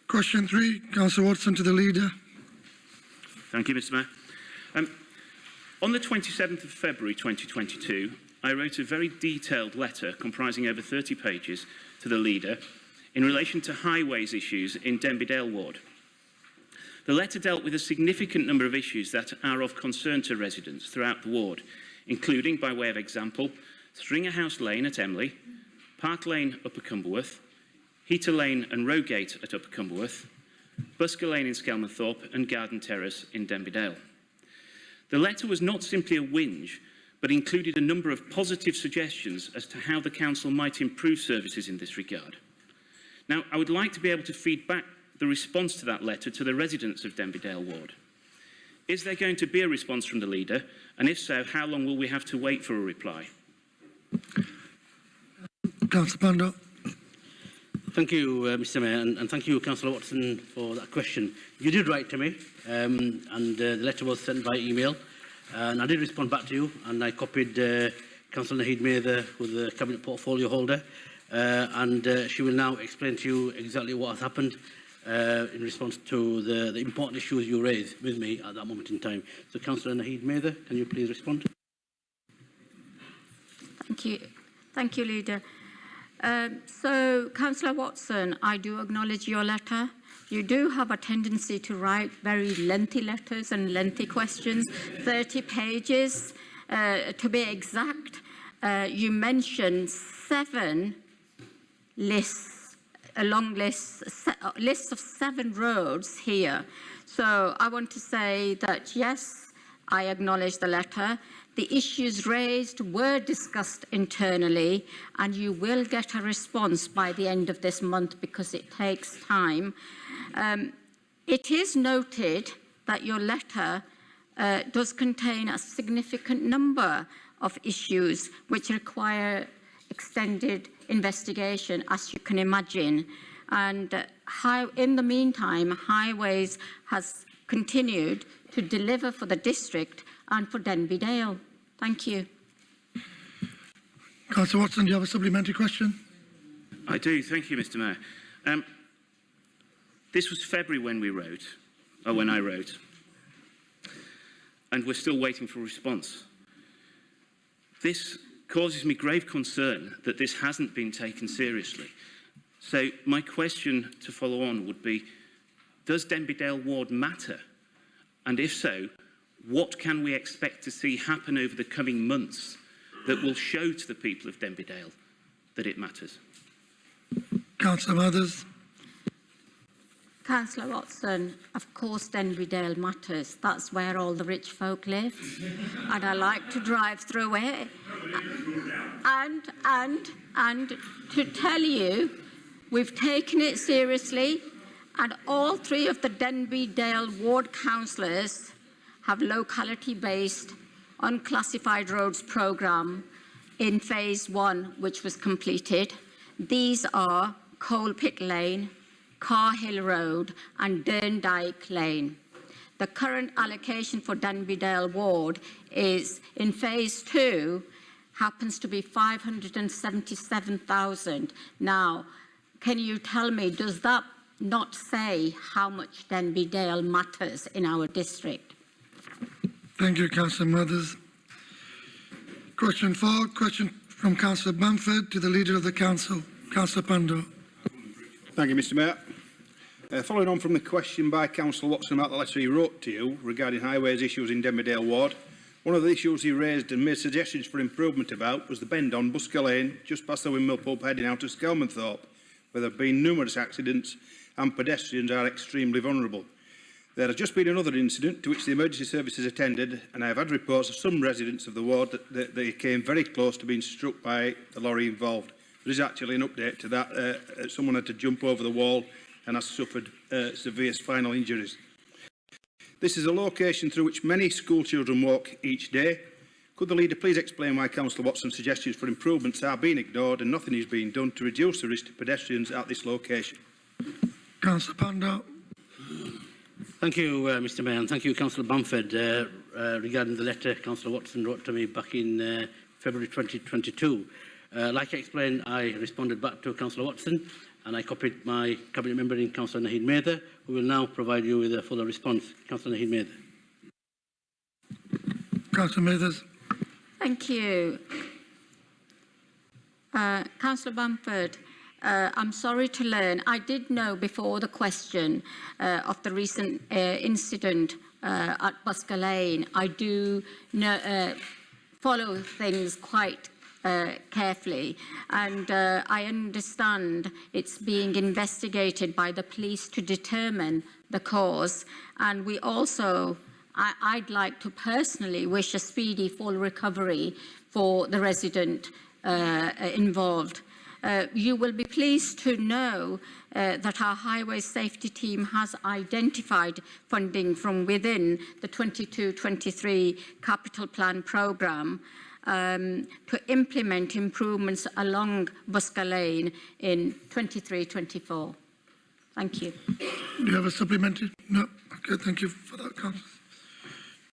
Question 3, Councillor Watson to the Leader. Thank you, Mr Mayor. On the 27th of February 2022, I wrote a very detailed letter comprising over 30 pages to the Leader in relation to highways issues in Denby Dale ward. The letter dealt with a significant number of issues that are of concern to residents throughout the ward, including, by way of example, House Lane at Emley, Park Lane, Upper Cumberworth, Heator Lane and Rowgate at Upper Cumberworth, Busker Lane in Skelmanthorpe and Garden Terrace in Denby Dale. The letter was not simply a whinge, but included a number of positive suggestions as to how the Council might improve services in this regard. Now, I would like to be able to feed back the response to that letter to the residents of Denby Dale ward. Is there going to be a response from the Leader? And if so, how long will we have to wait for a reply? Councillor Pando. Thank you, Mr Mayor, and thank you, Councillor Watson, for that question. You did write to me, and the letter was sent by email, and I did respond back to you, and I copied Councillor Naheed Mather, who's the Cabinet Portfolio holder, and she will now explain to you exactly what has happened in response to the important issues you raised with me at that moment in time. So, Councillor Naheed Mather, can you please respond? Thank you. Thank you, Leader. So, Councillor Watson, I do acknowledge your letter. You do have a tendency to write very lengthy letters and lengthy questions, 30 pages. To be exact, you mentioned 7 lists, a long list, list of 7 roads here. So I want to say that, yes, I acknowledge the letter. The issues raised were discussed internally, and you will get a response by the end of this month because it takes time. It is noted that your letter does contain a significant number of issues which require extended investigation, as you can imagine. And in the meantime, Highways has continued to deliver for the district and for Denby Dale. Thank you. Councillor Watson, do you have a supplementary question? I do. Thank you, Mr Mayor. This was February when we wrote, or when I wrote, and we're still waiting for a response. This causes me grave concern that this hasn't been taken seriously. So my question to follow on would be, does Denby Dale ward matter? And if so, what can we expect to see happen over the coming months that will show to the people of Denby Dale that it matters? Councillor Mathers. Councillor Watson, of course Denby Dale matters. That's where all the rich folk live. And I like to drive through it. And to tell you, we've taken it seriously, and all 3 of the Denby Dale ward councillors have locality-based unclassified roads programme in phase 1, which was completed. These are Coal Pit Lane, Car Hill Road and Durndyke Lane. The current allocation for Denby Dale ward is in phase 2 happens to be 577,000. Now, can you tell me, does that not say how much Denby Dale matters in our district? Thank you, Councillor Mathers. Question 4, question from Councillor Bamford to the Leader of the Council, Councillor Pando. Thank you, Mr Mayor. Following on from the question by Councillor Watson about the letter he wrote to you regarding highways issues in Denby Dale ward, one of the issues he raised and made suggestions for improvement about was the bend on Busker Lane, just past the windmill pub heading out of Skelmanthorpe, where there have been numerous accidents and pedestrians are extremely vulnerable. There has just been another incident to which the emergency services attended, and I have had reports of some residents of the ward that they came very close to being struck by the lorry involved. There is actually an update to that. Someone had to jump over the wall and has suffered severe spinal injuries. This is a location through which many school children walk each day. Could the Leader please explain why Councillor Watson's suggestions for improvements are being ignored and nothing is being done to reduce the risk to pedestrians at this location? Councillor Pando. Thank you, Mr Mayor, and thank you, Councillor Bamford, regarding the letter Councillor Watson wrote to me back in February 2022. Like I explained, I responded back to Councillor Watson, and I copied my Cabinet member in Councillor Naheed Mather, who will now provide you with a fuller response. Councillor Naheed Mather. Councillor Mathers. Thank you. Councillor Bamford, I'm sorry to learn. I did know before the question of the recent incident at Busker Lane. I do know, follow things quite carefully, and I understand it's being investigated by the police to determine the cause, and we also, I'd like to personally wish a speedy full recovery for the resident involved. You will be pleased to know that our highway safety team has identified funding from within the 22-23 capital plan programme to implement improvements along Busker Lane in 23-24. Thank you. Do you have a supplementary? No. Okay, thank you for that, Councillor.